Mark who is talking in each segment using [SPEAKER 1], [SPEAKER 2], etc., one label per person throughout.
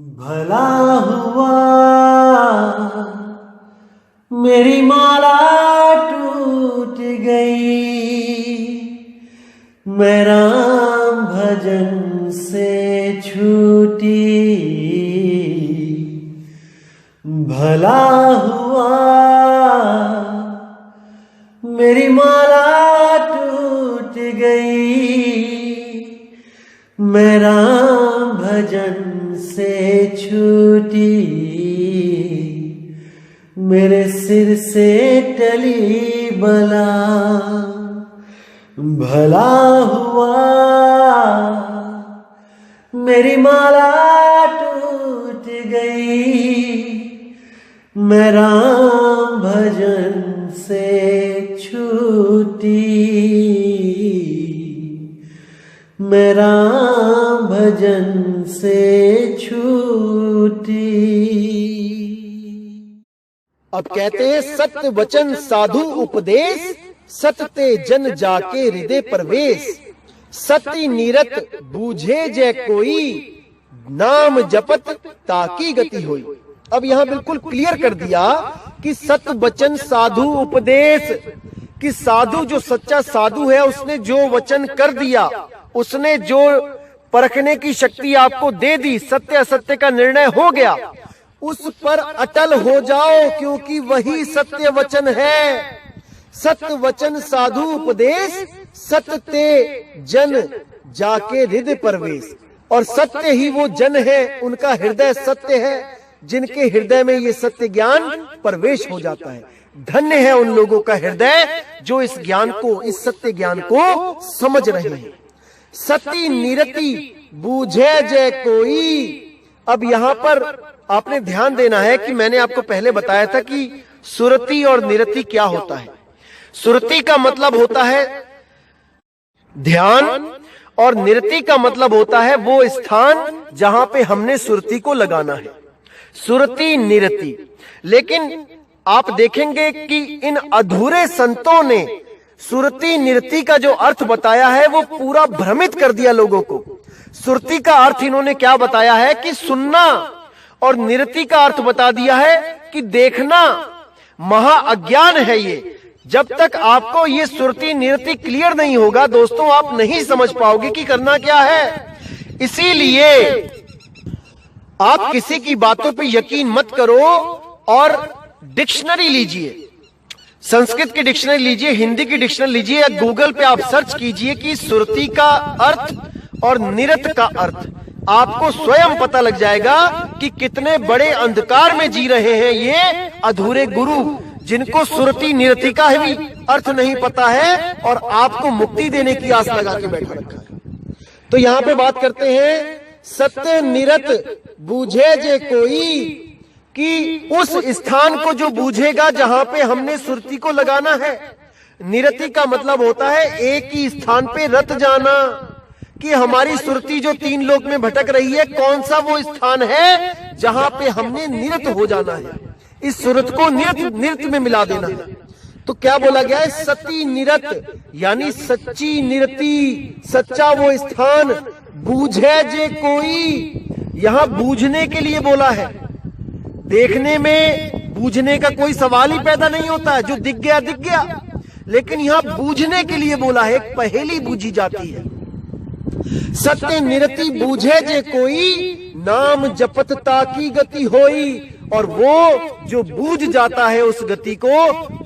[SPEAKER 1] भला हुआ मेरी माला टूट गई, मैं राम भजन से छूटी। भला हुआ मेरी माला टूट गई, मैं राम भजन से छूटी। मेरे सिर से टली बला, भला हुआ मेरी माला टूट गई, मैं राम भजन से छूटी। मैं राम भजन से छूटी।
[SPEAKER 2] अब कहते हैं सत्य वचन साधु उपदेश, सत्य जन जाके हृदय प्रवेश। सत्य नीरत बूझे जय कोई, नाम जपत ताकी गति होई। अब यहाँ बिल्कुल क्लियर कर दिया कि सत्य वचन साधु उपदेश, कि साधु जो सच्चा साधु है उसने जो वचन कर दिया, उसने जो परखने की शक्ति आपको दे दी, सत्य असत्य का निर्णय हो गया, उस पर अटल हो जाओ, क्योंकि वही सत्य वचन है। सत्य वचन साधु उपदेश, सत्य जन जाके हृदय प्रवेश। और सत्य ही वो जन है, उनका हृदय सत्य है, जिनके हृदय में ये सत्य ज्ञान प्रवेश हो जाता है। धन्य है उन लोगों का हृदय जो इस ज्ञान को, इस सत्य ज्ञान को समझ रहे हैं। सती निरति बूझे जय कोई। अब यहाँ पर आपने ध्यान देना है कि मैंने आपको पहले बताया था कि सुरति और निरति क्या होता है। सुरति का मतलब होता है ध्यान, और निरति का मतलब होता है वो स्थान जहां पे हमने सुरति को लगाना है। सुरति निरति। लेकिन आप देखेंगे कि इन अधूरे संतों ने सुरति निरति का जो अर्थ बताया है वो पूरा भ्रमित कर दिया लोगों को। सुरति का अर्थ इन्होंने क्या बताया है कि सुनना, और निरति का अर्थ बता दिया है कि देखना। महा अज्ञान है ये। जब तक आपको ये सुरति निरति क्लियर नहीं होगा दोस्तों, आप नहीं समझ पाओगे कि करना क्या है। इसीलिए आप किसी की बातों पे यकीन मत करो और डिक्शनरी लीजिए, संस्कृत की डिक्शनरी लीजिए, हिंदी की डिक्शनरी लीजिए, या गूगल पे आप सर्च कीजिए कि सुरति का अर्थ और निरत का अर्थ। आपको स्वयं पता लग जाएगा कि कितने बड़े अंधकार में जी रहे हैं ये अधूरे गुरु, जिनको सुरति निरति का भी अर्थ नहीं पता है और आपको मुक्ति देने की आस लगा के बैठा रखा है। तो यहाँ पे बात करते हैं सत्य निरत बूझे जे कोई, कि उस स्थान को जो बूझेगा जहां पे हमने सुरति को लगाना है। निरति का मतलब होता है एक ही स्थान पे रत जाना, कि हमारी सुरति जो तीन लोक में भटक रही है, कौन सा वो स्थान है जहां पे हमने निरत हो जाना है। इस सुरत को निरत में मिला देना है। तो क्या बोला गया है? सती निरत, यानी सच्ची निरति, सच्चा वो स्थान। बूझे जे कोई, यहां बूझने के लिए बोला है। देखने में बूझने का कोई सवाल ही पैदा नहीं होता है, जो दिख गया दिख गया। लेकिन यहां बूझने के लिए बोला है, एक पहेली बूझी जाती है। सत्य निरति बूझे जे कोई, नाम जपत ताकी गति होई। और वो जो बूझ जाता है उस गति को,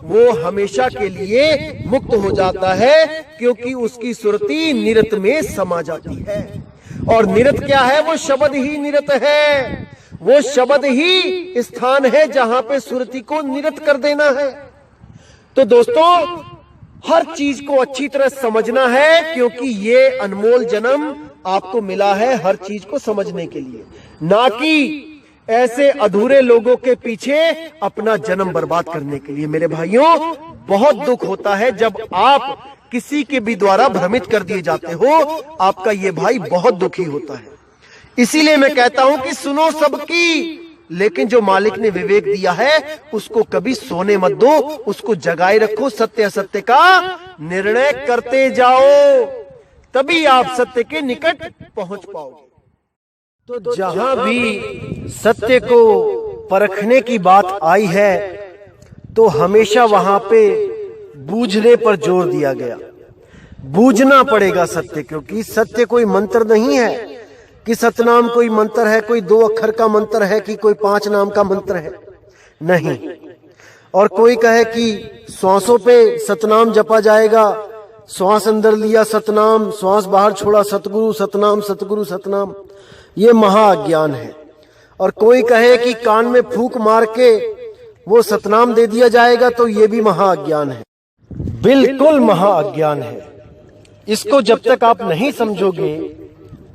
[SPEAKER 2] वो हमेशा के लिए मुक्त हो जाता है, क्योंकि उसकी सुरति निरत में समा जाती है। और निरत क्या है? वो शब्द ही निरत है। वो शब्द ही स्थान है जहां पे सुरति को निरत कर देना है। तो दोस्तों, हर चीज को अच्छी तरह समझना है, क्योंकि ये अनमोल जन्म आपको मिला है हर चीज को समझने के लिए, ना कि ऐसे अधूरे लोगों के पीछे अपना जन्म बर्बाद करने के लिए। मेरे भाइयों, बहुत दुख होता है जब आप किसी के भी द्वारा भ्रमित कर दिए जाते हो। आपका ये भाई बहुत दुखी होता है। इसीलिए मैं कहता हूं कि सुनो सबकी, लेकिन जो मालिक ने विवेक दिया है उसको कभी सोने मत दो, उसको जगाए रखो। सत्य असत्य का निर्णय करते जाओ, तभी आप सत्य के निकट पहुंच पाओगे। तो जहां भी सत्य को परखने की बात आई है तो हमेशा वहां पे बूझने पर जोर दिया गया। बूझना पड़ेगा सत्य, क्योंकि सत्य कोई मंत्र नहीं है कि सतनाम कोई मंत्र है, कोई 2 अक्षर का मंत्र है कि कोई 5 नाम का मंत्र है, नहीं। और कोई कहे कि श्वासों पे सतनाम जपा जाएगा, श्वास अंदर लिया सतनाम, श्वास बाहर छोड़ा सतगुरु सतनाम, सतगुरु सतनाम, ये महाअज्ञान है। और कोई कहे कि कान में फूंक मार के वो सतनाम दे दिया जाएगा, तो ये भी महाअज्ञान है, बिल्कुल महाअज्ञान है। इसको जब तक आप नहीं समझोगे,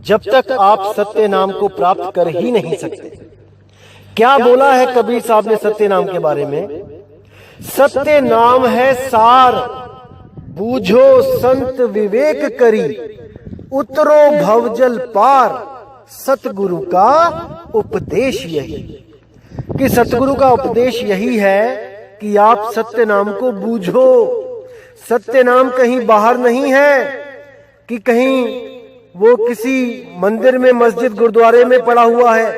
[SPEAKER 2] जब तक आप सत्य नाम को प्राप्त कर ही नहीं सकते। क्या बोला है कबीर साहब ने सत्य नाम के बारे में? सत्य नाम है सार, बूझो संत विवेक करी, उतरो भवजल पार, सतगुरु का उपदेश यही। कि सतगुरु का उपदेश यही है कि आप सत्य नाम को बूझो। सत्य नाम कहीं बाहर नहीं है कि कहीं वो किसी मंदिर में, मस्जिद, गुरुद्वारे में पड़ा हुआ है।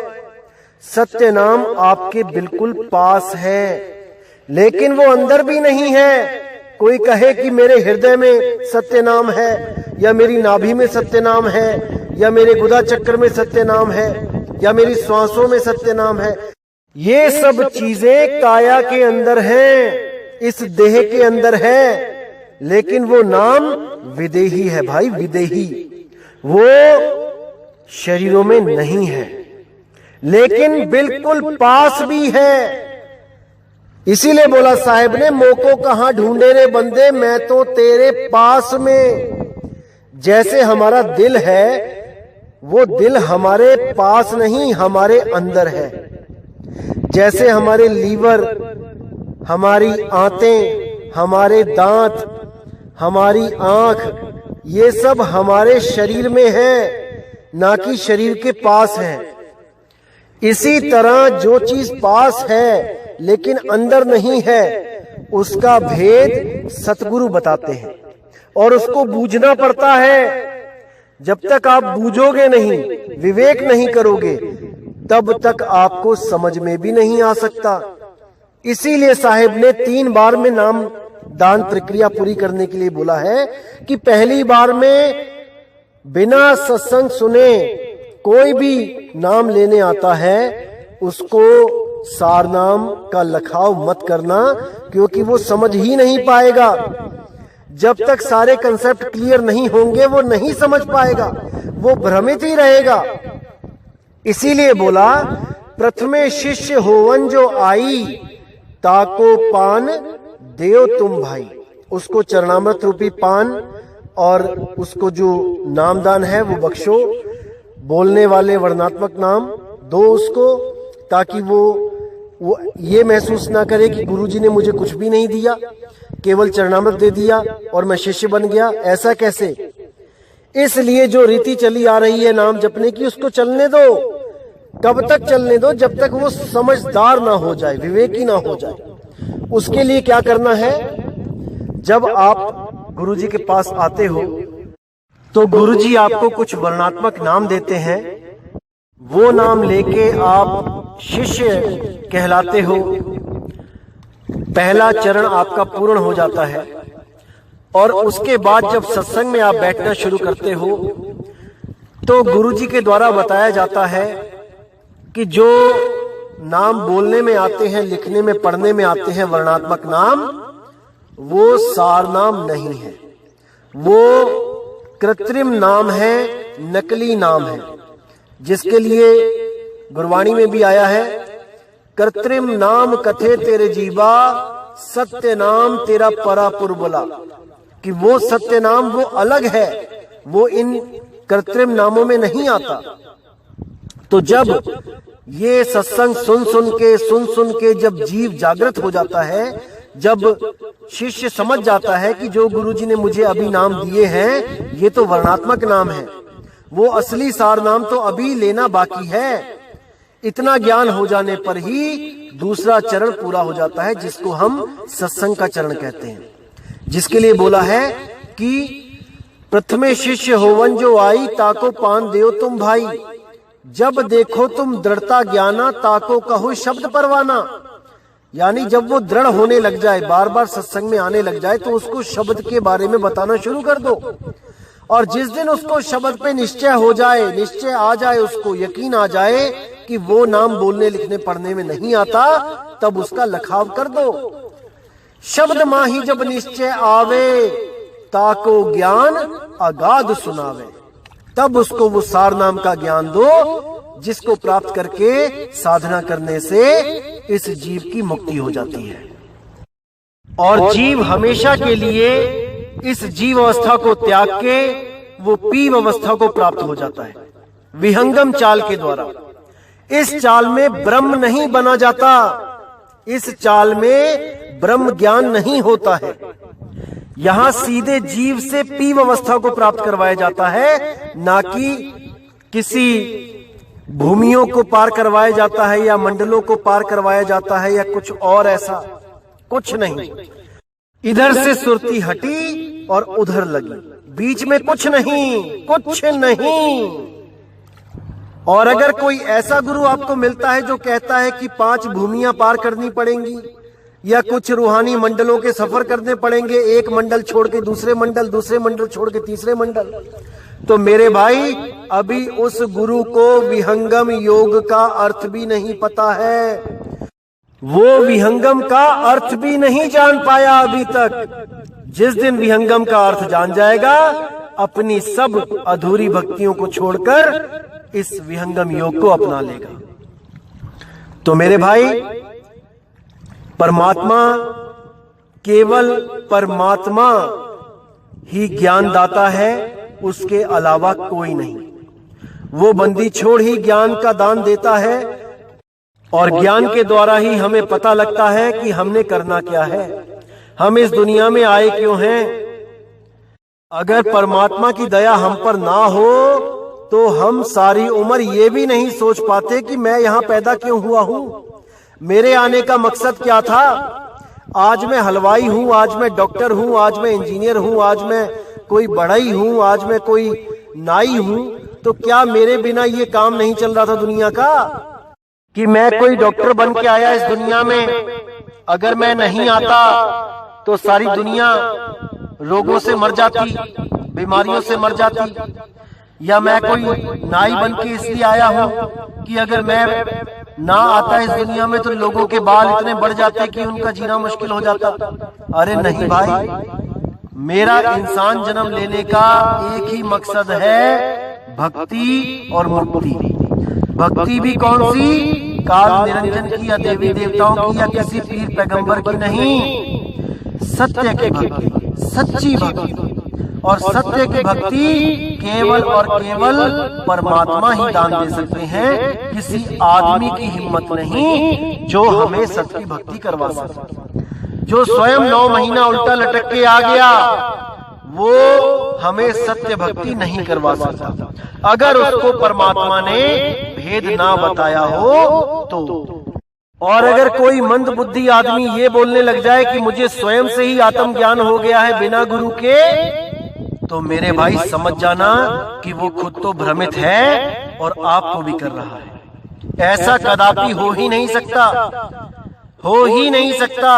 [SPEAKER 2] सत्य नाम आपके बिल्कुल पास है, लेकिन वो अंदर भी नहीं है। कोई कहे कि मेरे हृदय में सत्य नाम है, या मेरी नाभि में सत्य नाम है, या मेरे गुदा चक्र में सत्य नाम है, या मेरी श्वासों में सत्य नाम है। ये सब चीजें काया के अंदर हैं, इस देह के अंदर है, लेकिन वो नाम विदेही है भाई, विदेही। वो शरीरों में नहीं है, लेकिन बिल्कुल पास भी है। इसीलिए बोला साहिब ने, मोको कहां ढूंढे रे बंदे, मैं तो तेरे पास में। जैसे हमारा दिल है, वो दिल हमारे पास नहीं, हमारे अंदर है। जैसे हमारे लीवर, हमारी आंतें, हमारे दांत, हमारी आंख, ये सब हमारे शरीर में है, ना कि शरीर के पास है। इसी तरह जो चीज पास है लेकिन अंदर नहीं है, उसका भेद सतगुरु बताते हैं, और उसको बूझना पड़ता है। जब तक आप बूझोगे नहीं, विवेक नहीं करोगे, तब तक आपको समझ में भी नहीं आ सकता। इसीलिए साहिब ने 3 बार में नाम दान प्रक्रिया पूरी करने के लिए बोला है कि पहली बार में बिना सत्संग सुने कोई भी नाम लेने आता है, उसको सार नाम का लखाव मत करना, क्योंकि वो समझ ही नहीं पाएगा। जब तक सारे कंसेप्ट क्लियर नहीं होंगे, वो नहीं समझ पाएगा, वो भ्रमित ही रहेगा। इसीलिए बोला, प्रथमे शिष्य होवन जो आई, ताको पान देव तुम भाई। उसको चरणामृत रूपी पान और उसको जो नामदान है वो बख्शो। बोलने वाले वर्णात्मक नाम दो उसको, ताकि वो ये महसूस ना करे कि गुरुजी ने मुझे कुछ भी नहीं दिया, केवल चरणामृत दे दिया और मैं शिष्य बन गया। ऐसा कैसे? इसलिए जो रीति चली आ रही है नाम जपने की, उसको चलने दो। कब तक चलने दो? जब तक वो समझदार ना हो जाए, विवेकी ना हो जाए। उसके लिए क्या करना है? जब आप गुरुजी के पास आते हो तो गुरुजी आपको कुछ वर्णात्मक नाम देते हैं, वो नाम लेके आप शिष्य कहलाते हो। पहला चरण आपका पूर्ण हो जाता है, और उसके बाद जब सत्संग में आप बैठना शुरू करते हो तो गुरुजी के द्वारा बताया जाता है कि जो नाम बोलने में आते हैं, लिखने में, पढ़ने में आते हैं वर्णात्मक नाम, वो सार नाम नहीं है, वो कृत्रिम नाम है, नकली नाम है। जिसके लिए गुरबाणी में भी आया है, कृत्रिम नाम कथे तेरे जीवा, सत्य नाम तेरा परापुर बोला। कि वो सत्य नाम वो अलग है, वो इन कृत्रिम नामों में नहीं आता। तो जब ये सत्संग सुन सुन के जब जीव जागृत हो जाता है, जब शिष्य समझ जाता है कि जो गुरुजी ने मुझे अभी नाम दिए हैं ये तो वर्णात्मक नाम है, वो असली सार नाम तो अभी लेना बाकी है। इतना ज्ञान हो जाने पर ही दूसरा चरण पूरा हो जाता है, जिसको हम सत्संग का चरण कहते हैं। जिसके लिए बोला है कि प्रथमे शिष्य होवन जो आई, ताको पान देव तुम भाई। जब देखो तुम दृढ़ता ज्ञाना, ताको कहो शब्द परवाना। यानी जब वो दृढ़ होने लग जाए, बार बार सत्संग में आने लग जाए, तो उसको शब्द के बारे में बताना शुरू कर दो। और जिस दिन उसको शब्द पे निश्चय हो जाए, निश्चय आ जाए, उसको यकीन आ जाए कि वो नाम बोलने लिखने पढ़ने में नहीं आता, तब उसका लखाव कर दो। शब्द माही जब निश्चय आवे, ताको ज्ञान अगाध सुनावे। तब उसको वो सार नाम का ज्ञान दो, जिसको प्राप्त करके साधना करने से इस जीव की मुक्ति हो जाती है। और जीव हमेशा के लिए इस जीव अवस्था को त्याग के वो पीव अवस्था को प्राप्त हो जाता है, विहंगम चाल के द्वारा। इस चाल में ब्रह्म नहीं बना जाता, इस चाल में ब्रह्म ज्ञान नहीं होता है। यहां सीधे जीव से पीव अवस्था को प्राप्त करवाया जाता है, ना कि किसी भूमियों को पार करवाया जाता है या मंडलों को पार करवाया जाता है या कुछ और, ऐसा कुछ नहीं। इधर से सुरती हटी और उधर लगी, बीच में कुछ नहीं, कुछ नहीं। और अगर कोई ऐसा गुरु आपको मिलता है जो कहता है कि 5 भूमियां पार करनी पड़ेंगी या कुछ रूहानी मंडलों के सफर करने पड़ेंगे, एक मंडल छोड़ के दूसरे मंडल, दूसरे मंडल छोड़ के तीसरे मंडल, तो मेरे भाई अभी उस गुरु को विहंगम योग का अर्थ भी नहीं पता है। वो विहंगम का अर्थ भी नहीं जान पाया अभी तक। जिस दिन विहंगम का अर्थ जान जाएगा, अपनी सब अधूरी भक्तियों को छोड़कर इस विहंगम योग को अपना लेगा। तो मेरे भाई, परमात्मा, केवल परमात्मा ही ज्ञानदाता है, उसके अलावा कोई नहीं। वो बंदी छोड़ ही ज्ञान का दान देता है, और ज्ञान के द्वारा ही हमें पता लगता है कि हमने करना क्या है, हम इस दुनिया में आए क्यों हैं। अगर परमात्मा की दया हम पर ना हो तो हम सारी उम्र ये भी नहीं सोच पाते कि मैं यहां पैदा क्यों हुआ हूं, मेरे आने का मकसद क्या था। आज मैं हलवाई हूं, आज मैं डॉक्टर हूं, आज मैं इंजीनियर हूं, आज मैं कोई बढ़ई हूं, आज मैं कोई नाई हूं, तो क्या मेरे बिना ये काम नहीं चल रहा था दुनिया का कि मैं कोई डॉक्टर बन के आया इस दुनिया में। अगर मैं नहीं आता तो सारी दुनिया रोगों से मर जाती, बीमारियों से मर जाती। या मैं कोई नाई बन के इसलिए आया हूं कि अगर मैं ना आता इस दुनिया में तो लोगों के बाल इतने बढ़ जाते कि उनका जीना मुश्किल हो जाता। अरे नहीं भाई, मेरा इंसान जन्म लेने का एक ही मकसद है, भक्ति और मुक्ति। भक्ति भी कौन सी, काल निरंजन की या देवी देवताओं की या किसी पीर पैगंबर की नहीं, सत्य की भक्ति, सच्ची भक्ति। और सत्य की भक्ति केवल और केवल परमात्मा ही दान दे सकते हैं, किसी आदमी की हिम्मत नहीं जो हमें सत्य की भक्ति करवा सके। जो स्वयं 9 महीना उल्टा लटक के आ गया, वो हमें सत्य भक्ति नहीं करवा सकता, अगर उसको परमात्मा ने भेद ना बताया हो तो। और अगर कोई मंद बुद्धि आदमी ये बोलने लग जाए कि मुझे स्वयं से ही आत्म ज्ञान हो गया है बिना गुरु के, तो मेरे भाई समझ जाना कि वो खुद तो भ्रमित है और आपको भी कर रहा है। ऐसा कदापि हो ही नहीं सकता, हो ही नहीं सकता।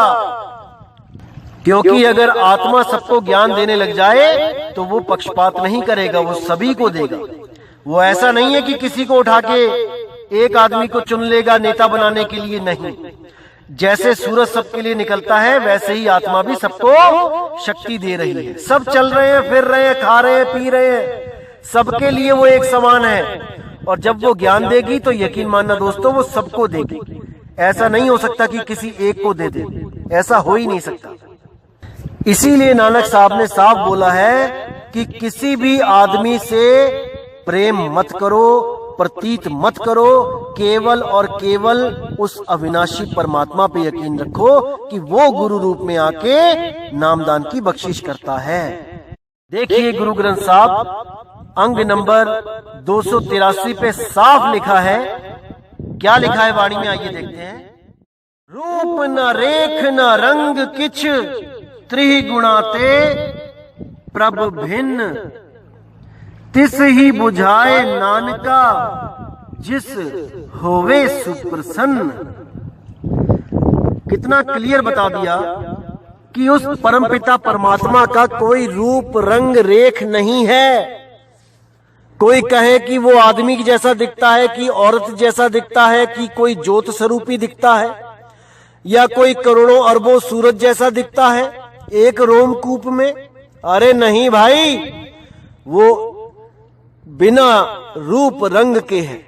[SPEAKER 2] क्योंकि अगर आत्मा सबको ज्ञान देने लग जाए तो वो पक्षपात नहीं करेगा, वो सभी को देगा। वो ऐसा नहीं है कि किसी को उठा के एक आदमी को चुन लेगा नेता बनाने के लिए, नहीं। जैसे सूरज सबके लिए निकलता है, वैसे ही आत्मा भी सबको शक्ति दे रही है। सब चल रहे हैं, फिर रहे हैं, खा रहे हैं, पी रहे हैं, सबके लिए वो एक समान है। और जब वो ज्ञान देगी तो यकीन मानना दोस्तों, वो सबको देगी। ऐसा नहीं हो सकता कि किसी एक को दे दे, ऐसा हो ही नहीं सकता। इसीलिए नानक साहब ने साफ बोला है कि किसी भी आदमी से प्रेम मत करो, प्रतीत मत करो, केवल और केवल उस अविनाशी परमात्मा पे यकीन रखो कि वो गुरु रूप में आके नामदान की बख्शिश करता है। देखिए गुरु ग्रंथ साहब अंग नंबर 283 पे साफ लिखा है। क्या लिखा है वाणी में, आइए देखते हैं। रूप न रेख न रंग किछ, त्रिगुणाते प्रभ भिन्न, तिस ही बुझाए नानका, जिस होवे सुप्रसन्न। कितना क्लियर बता दिया कि उस परमपिता परमात्मा का कोई रूप रंग रेख नहीं है। कोई कहे कि वो आदमी जैसा दिखता है, कि औरत जैसा दिखता है, कि कोई ज्योत स्वरूपी दिखता है, या कोई करोड़ों अरबों सूरज जैसा दिखता है एक रोमकूप में। अरे नहीं भाई, वो बिना रूप रंग के है,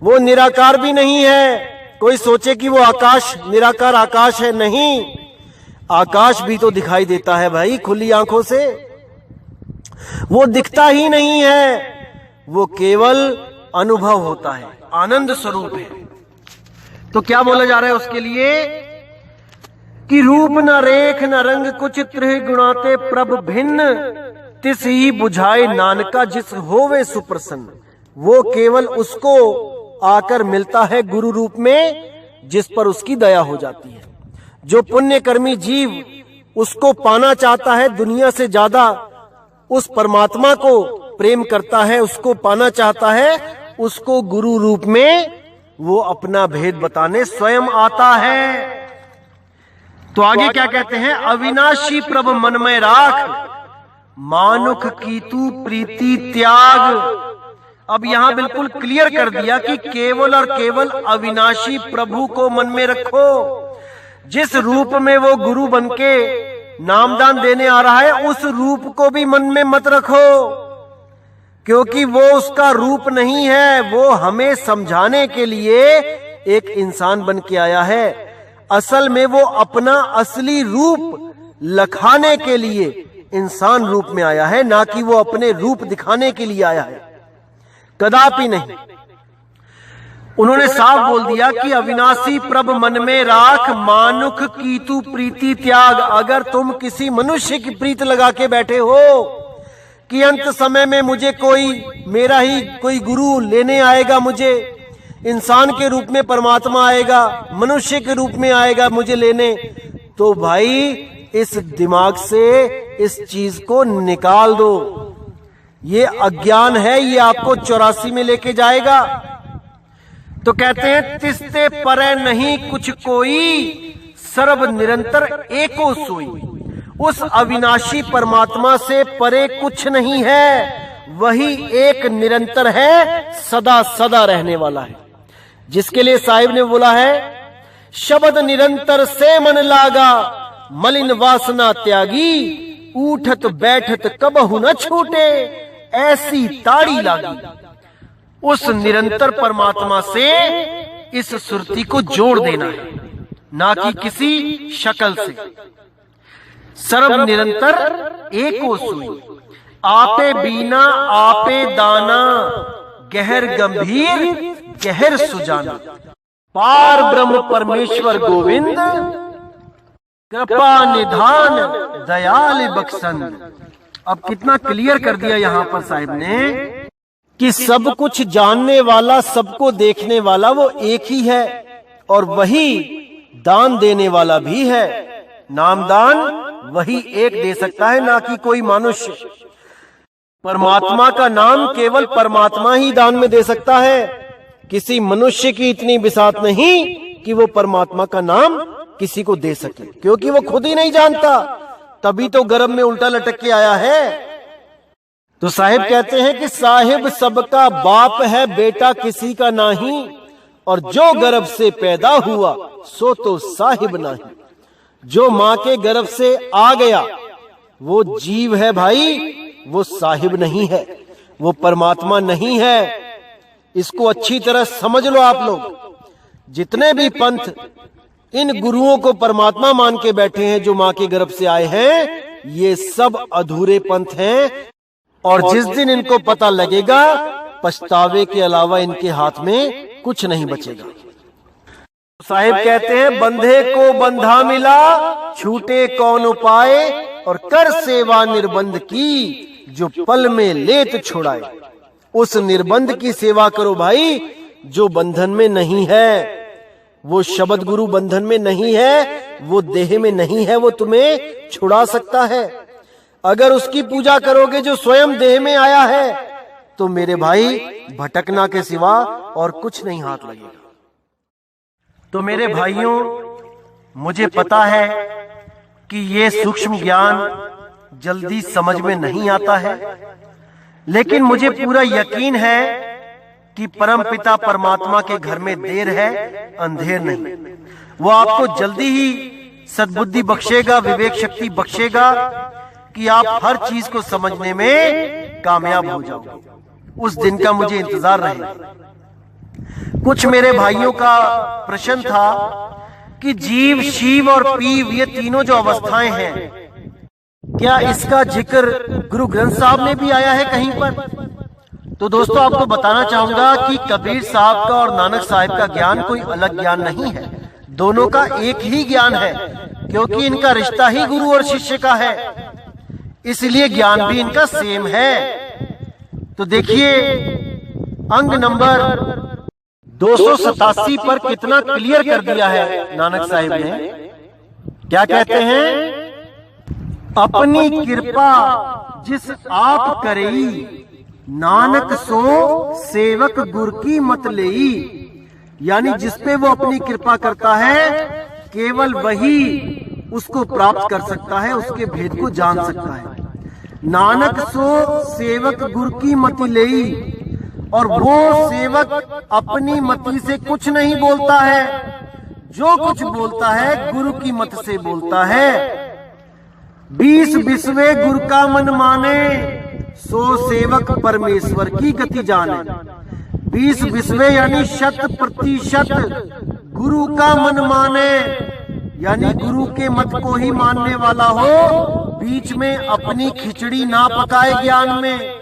[SPEAKER 2] वो निराकार भी नहीं है। कोई सोचे कि वो आकाश निराकार आकाश है, नहीं, आकाश भी तो दिखाई देता है भाई खुली आंखों से। वो दिखता ही नहीं है, वो केवल अनुभव होता है, आनंद स्वरूप है। तो क्या बोला जा रहा है उसके लिए कि रूप न रेख न रंग कुछ त्रिह गुणाते प्रभ भिन्न, तिस ही बुझाए नानका जिस होवे सुप्रसन्न। वो केवल उसको आकर मिलता है गुरु रूप में, जिस पर उसकी दया हो जाती है। जो पुण्यकर्मी जीव उसको पाना चाहता है, दुनिया से ज्यादा उस परमात्मा को प्रेम करता है, उसको पाना चाहता है, उसको गुरु रूप में वो अपना भेद बताने स्वयं आता है। तो आगे क्या कहते हैं, अविनाशी प्रभ मन में राख, मानुख कीतु प्रीति त्याग। अब यहां बिल्कुल क्लियर कर दिया कि केवल और केवल अविनाशी प्रभु को मन में रखो। जिस रूप में वो गुरु बनके नामदान देने आ रहा है, उस रूप को भी मन में मत रखो, क्योंकि वो उसका रूप नहीं है। वो हमें समझाने के लिए एक इंसान बन के आया है। असल में वो अपना असली रूप लखाने के लिए इंसान रूप में आया है, ना कि वो अपने रूप दिखाने के लिए आया है, कदापि नहीं। उन्होंने साफ बोल दिया कि अविनाशी प्रभ मन में राख, मानुख कीतु प्रीति त्याग। अगर तुम किसी मनुष्य की प्रीत लगा के बैठे हो कि अंत समय में मुझे कोई मेरा ही कोई गुरु लेने आएगा, मुझे इंसान के रूप में परमात्मा आएगा, मनुष्य के रूप में आएगा मुझे लेने, तो भाई इस दिमाग से इस चीज को निकाल दो। ये अज्ञान है, ये आपको 84 में लेके जाएगा। तो कहते हैं तिस्ते परे नहीं कुछ कोई, सर्व निरंतर एको सोई। उस अविनाशी परमात्मा से परे कुछ नहीं है, वही एक निरंतर है, सदा सदा रहने वाला है। जिसके लिए साहिब ने बोला है, शब्द निरंतर से मन लागा, मलिन वासना त्यागी, उठत बैठत कबहु न छूटे, ऐसी ताड़ी लागी। उस निरंतर परमात्मा से इस सुरती को जोड़ देना है, ना कि किसी शक्ल से। सर्व निरंतर एको सोई, आपे बीना आपे दाना, गहर गंभीर गहर सुजाना। पार ब्रह्म परमेश्वर गोविंद, कृपा निधान दयाल बख्शन। अब कितना क्लियर कर दिया यहां पर साहिब ने कि सब कुछ जानने वाला, सबको देखने वाला वो एक ही है, और वही दान देने वाला भी है। नामदान वही एक दे सकता है, ना कि कोई मनुष्य। परमात्मा का नाम केवल परमात्मा ही दान में दे सकता है। किसी मनुष्य की इतनी बिसात नहीं कि वो परमात्मा का नाम किसी को दे सके, क्योंकि वो खुद ही नहीं जानता, तभी तो गर्भ में उल्टा लटक के आया है। तो साहिब कहते हैं कि साहिब सबका बाप है, बेटा किसी का नहीं, और जो गर्भ से पैदा हुआ सो तो साहिब नहीं। जो माँ के गर्भ से आ गया वो जीव है भाई, वो साहिब नहीं है, वो परमात्मा नहीं है। इसको अच्छी तरह समझ लो आप लोग। जितने भी पंथ इन गुरुओं को परमात्मा मान के बैठे हैं, जो माँ के गर्भ से आए हैं, ये सब अधूरे पंथ हैं। और जिस दिन इनको पता लगेगा, पछतावे के अलावा इनके हाथ में कुछ नहीं बचेगा। साहिब कहते हैं, बंधे को बंधा मिला, छूटे कौन उपाय, और कर सेवा निर्बंध की, जो पल में लेत छुड़ाए। उस निर्बंध की सेवा करो भाई, जो बंधन में नहीं है। वो शब्द गुरु बंधन में नहीं है, वो देह में नहीं है, वो तुम्हें छुड़ा सकता है। अगर उसकी पूजा करोगे जो स्वयं देह में आया है, तो मेरे भाई भटकना के सिवा और कुछ नहीं हाथ लगेगा। तो मेरे भाइयों, मुझे पता है कि ये सूक्ष्म ज्ञान जल्दी समझ में नहीं आता है, लेकिन मुझे पूरा यकीन है कि परमपिता परमात्मा के घर में देर है, अंधेर नहीं। वो आपको जल्दी ही सद्बुद्धि बख्शेगा, विवेक शक्ति बख्शेगा कि आप हर चीज को समझने में कामयाब हो जाओ। उस दिन का मुझे इंतजार रहेगा। कुछ मेरे भाइयों का प्रश्न था कि जीव, शिव और पीव, ये तीनों जो अवस्थाएं हैं, क्या इसका जिक्र गुरु ग्रंथ साहब में भी आया है कहीं पर? तो दोस्तों, आपको बताना चाहूंगा कि कबीर साहब का और नानक साहब का ज्ञान कोई अलग ज्ञान नहीं है, दोनों का एक ही ज्ञान है, क्योंकि इनका रिश्ता ही गुरु और शिष्य का है, इसलिए ज्ञान भी इनका सेम है। तो देखिए, अंग नंबर 287 पर कितना क्लियर कर दिया है नानक साहब ने। क्या कहते हैं? अपनी कृपा जिस आप करेई, नानक सो सेवक गुर की मत लेई। यानी जिस पे वो अपनी कृपा करता है, केवल वही उसको प्राप्त कर सकता है, उसके भेद को जान सकता है। नानक सो सेवक गुर की मति लेई, और वो सेवक अपनी मति से कुछ नहीं बोलता है, जो कुछ बोलता है गुरु की मत से बोलता है। 20 बिस्वे गुरु का मन माने, सो सेवक परमेश्वर की गति जाने। 20 बिस्वे यानी 100% गुरु का मन माने, यानी गुरु के मत को ही मानने वाला हो, बीच में अपनी खिचड़ी ना पकाए ज्ञान में।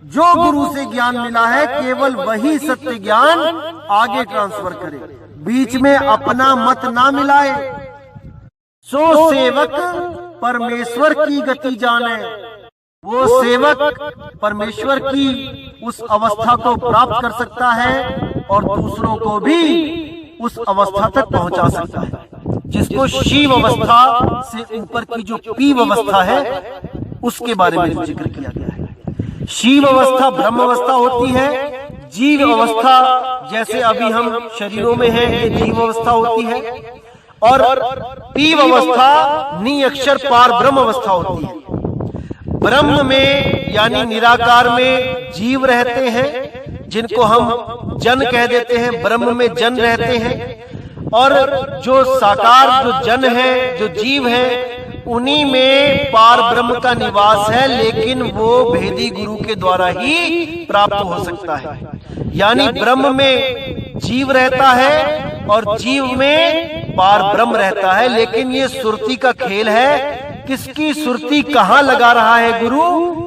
[SPEAKER 2] जो गुरु से ज्ञान मिला है, केवल वही सत्य ज्ञान आगे ट्रांसफर करे, बीच में अपना मत ना मिलाए। सो सेवक परमेश्वर की गति जाने, वो सेवक परमेश्वर की उस अवस्था को प्राप्त कर सकता है और दूसरों को भी उस अवस्था तक पहुंचा सकता है, जिसको शिव अवस्था से ऊपर की जो पीव अवस्था है, उसके बारे में जिक्र किया गया है। शिव अवस्था ब्रह्म अवस्था होती है, जीव अवस्था जैसे अभी हम शरीरों में हैं, ये जीव अवस्था होती है, और पीव अवस्था नी अक्षर पार ब्रह्म अवस्था होती है। ब्रह्म में यानी निराकार में जीव रहते हैं, जिनको हम जन कह देते हैं, ब्रह्म में जन रहते हैं, और जो साकार जो जन है, जो जीव है, उन्हीं में पार ब्रह्म का निवास है, लेकिन वो भेदी गुरु के द्वारा ही प्राप्त हो सकता है। यानी ब्रह्म में जीव रहता है और जीव में पार ब्रह्म रहता है, लेकिन ये सुरती का खेल है। किसकी सुरती कहाँ लगा रहा है गुरु,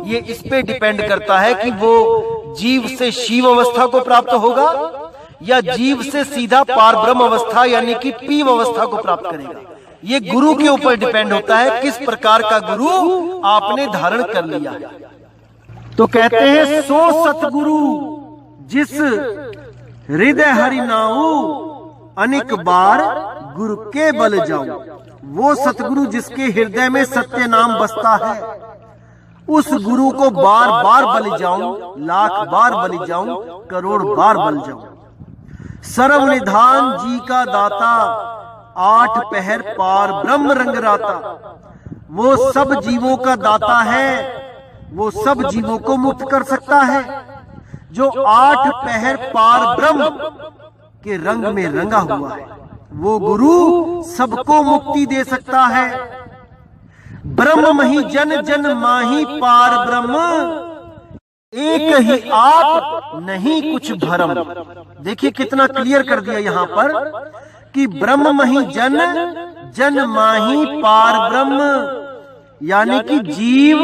[SPEAKER 2] ये इस पे डिपेंड करता है कि वो जीव से शिव अवस्था को प्राप्त होगा या जीव से सीधा पार ब्रह्म अवस्था यानी कि पीव अवस्था को प्राप्त करेगा। ये गुरु के ऊपर डिपेंड होता है, किस प्रकार का गुरु आपने धारण कर लिया। तो कहते हैं, सो सतगुरु जिस हृदय हरि नाऊ, अनेक बार गुरु के बल जाऊं। वो सतगुरु जिसके हृदय में सत्य नाम बसता है, उस गुरु को बार बार बलि जाऊं, लाख बार बलि जाऊं, करोड़ बार बल जाऊं। सर्वनिधान जी का दाता, 8 पहर पार ब्रह्म रंगराता। वो सब जीवों का दाता है, वो सब जीवों को मुक्त कर सकता है, जो 8 पहर पार ब्रह्म के रंग में रंगा हुआ है। वो गुरु सबको मुक्ति दे सकता है। ब्रह्म मही जन, जन माही पार ब्रह्म, एक ही आप नहीं कुछ भरम। देखिए कितना क्लियर कर दिया यहाँ पर कि ब्रह्म मही जन, जन माही पार ब्रह्म, यानी कि जीव,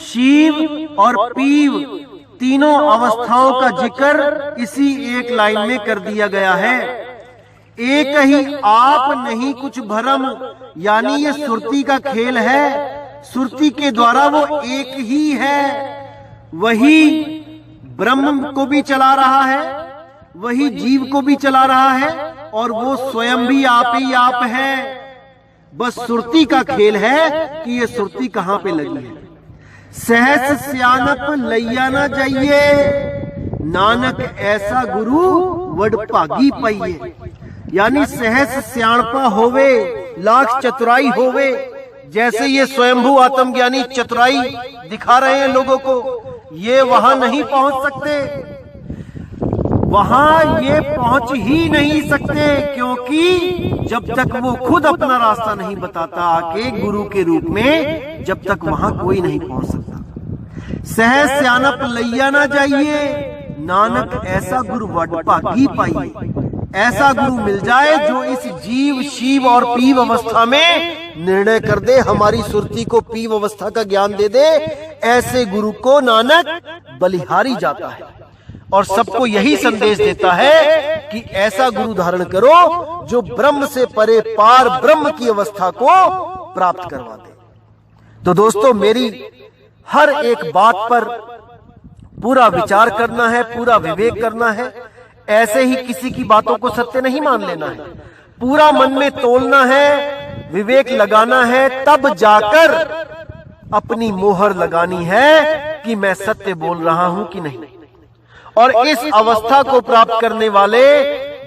[SPEAKER 2] शिव और पीव तीनों अवस्थाओं का जिक्र इसी एक लाइन में कर दिया गया है। एक ही आप नहीं कुछ भरम, यानी ये सुरती का खेल है। सुरती के द्वारा वो एक ही है, वही ब्रह्म को भी चला रहा है, वही जीव को भी चला रहा है, और वो स्वयं भी आप ही आप है। बस सुरती का खेल है कि ये सुरती कहां पे लगी है। सहस स्यानप लैया ना जाइए, नानक ऐसा गुरु वड भागी पाइए। यानी सहस सियाणपा होवे, लाख चतुराई होवे। जैसे ये स्वयंभू आत्मज्ञानी चतुराई दिखा रहे हैं लोगों को, ये वहां नहीं पहुंच सकते, वहां ये पहुंच ही नहीं सकते, क्योंकि जब तक वो खुद अपना रास्ता नहीं बताता आके गुरु के रूप में, जब तक वहां कोई नहीं पहुंच सकता। सहज सियानप लैया ना जाइए, नानक ऐसा गुरु वड भागी पाइए। ऐसा गुरु मिल जाए जो इस जीव शिव और पीव अवस्था में निर्णय कर दे, हमारी सुरती को पीव अवस्था का ज्ञान दे दे। ऐसे गुरु को नानक बलिहारी जाता है और सबको यही संदेश देता है कि ऐसा गुरु धारण करो जो ब्रह्म से परे पार ब्रह्म की अवस्था को प्राप्त करवा दे। तो दोस्तों, मेरी हर एक बात पर पूरा विचार करना है, पूरा विवेक करना है। ऐसे ही किसी की बातों को सत्य नहीं मान लेना है, पूरा मन में तोलना है, विवेक लगाना है, तब जाकर अपनी मोहर लगानी है कि मैं सत्य बोल रहा हूं कि नहीं। और इस अवस्था को प्राप्त करने वाले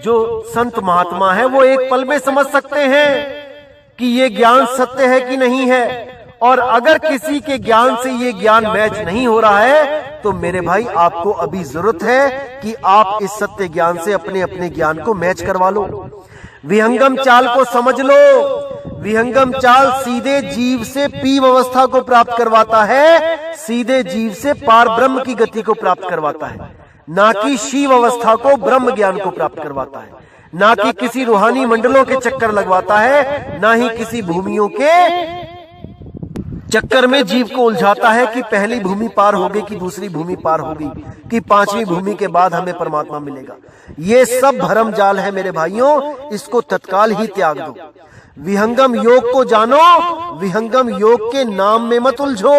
[SPEAKER 2] जो संत महात्मा है, वो एक पल में समझ सकते हैं कि ये ज्ञान सत्य है कि नहीं है। और अगर किसी के ज्ञान से ये ज्ञान मैच नहीं हो रहा है, तो मेरे भाई आपको अभी जरूरत है कि आप इस सत्य ज्ञान से अपने अपने ज्ञान को मैच करवा लो। विहंगम चाल को समझ लो। विहंगम चाल सीधे जीव से पीव अवस्था को प्राप्त करवाता है, सीधे जीव से पार ब्रह्म की गति को प्राप्त करवाता है, ना कि शिव अवस्था को ब्रह्म ज्ञान को प्राप्त करवाता है, ना कि किसी रूहानी मंडलों के चक्कर लगवाता है, ना ही किसी भूमियों के चक्कर में जीव को उलझाता है कि पहली भूमि पार होगी कि दूसरी भूमि पार होगी कि पांचवी भूमि के बाद हमें परमात्मा मिलेगा। ये सब भरम जाल है मेरे भाइयों, इसको तत्काल ही त्याग दो। विहंगम योग को जानो, विहंगम योग के नाम में मत उलझो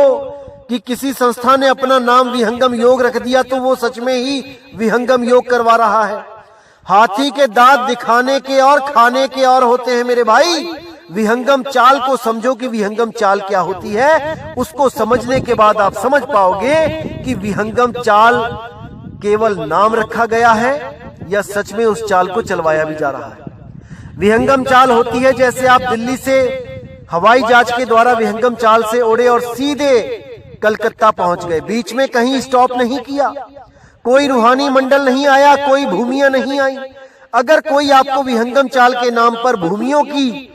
[SPEAKER 2] कि किसी संस्था ने अपना नाम विहंगम योग रख दिया तो वो सच में ही विहंगम योग करवा रहा है। हाथी के दांत दिखाने के और खाने के और होते हैं मेरे भाई। विहंगम चाल को समझो कि विहंगम चाल क्या होती है। उसको समझने के बाद आप समझ पाओगे कि विहंगम चाल केवल नाम रखा गया है या सच में उस चाल को चलवाया भी जा रहा है। विहंगम चाल होती है जैसे आप दिल्ली से हवाई जहाज के द्वारा विहंगम चाल से उड़े और सीधे कलकत्ता पहुंच गए, बीच में कहीं स्टॉप नहीं किया, कोई रूहानी मंडल नहीं आया, कोई भूमियां नहीं आई। अगर कोई आपको विहंगम चाल के नाम पर भूमियों की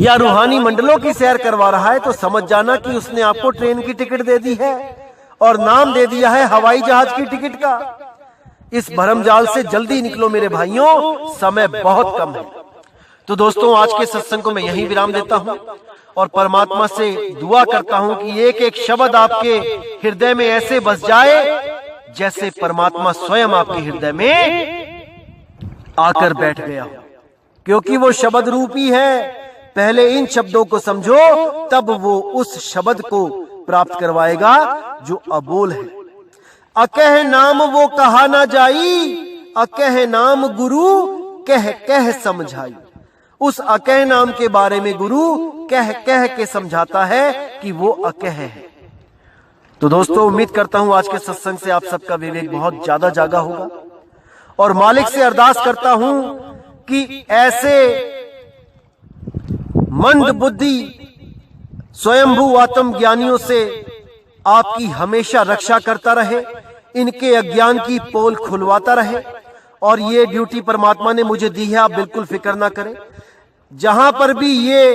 [SPEAKER 2] या रूहानी मंडलों की सैर करवा रहा है, तो समझ जाना कि उसने आपको ट्रेन की टिकट दे दी है और नाम दे दिया है हवाई जहाज की टिकट का। इस भरमजाल से जल्दी निकलो मेरे भाइयों, समय बहुत कम है। तो दोस्तों, आज के सत्संग को मैं यहीं विराम देता हूं और परमात्मा से दुआ करता हूं कि एक एक शब्द आपके हृदय में ऐसे बस जाए जैसे परमात्मा स्वयं आपके हृदय में आकर बैठ गया हो, क्योंकि वो शब्द रूपी है। पहले इन शब्दों को समझो, तब वो उस शब्द को प्राप्त करवाएगा जो अबोल है। अकह नाम वो कहा ना जाई, अकह नाम गुरु कह कह समझाई। उस अकह नाम के बारे में गुरु कह कह के समझाता है कि वो अकह है। तो दोस्तों, उम्मीद करता हूं आज के सत्संग से आप सबका विवेक बहुत ज्यादा जागा होगा और मालिक से अरदास करता हूं कि ऐसे मंद बुद्धि स्वयंभू आत्म ज्ञानियों से आपकी हमेशा रक्षा करता रहे, इनके अज्ञान की पोल खुलवाता रहे। और ये ड्यूटी परमात्मा ने मुझे दी है, आप बिल्कुल फिक्र ना करें। जहां पर भी ये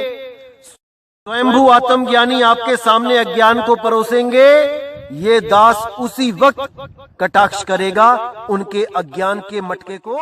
[SPEAKER 2] स्वयंभू आत्म ज्ञानी आपके सामने अज्ञान को परोसेंगे, ये दास उसी वक्त कटाक्ष करेगा उनके अज्ञान के मटके को।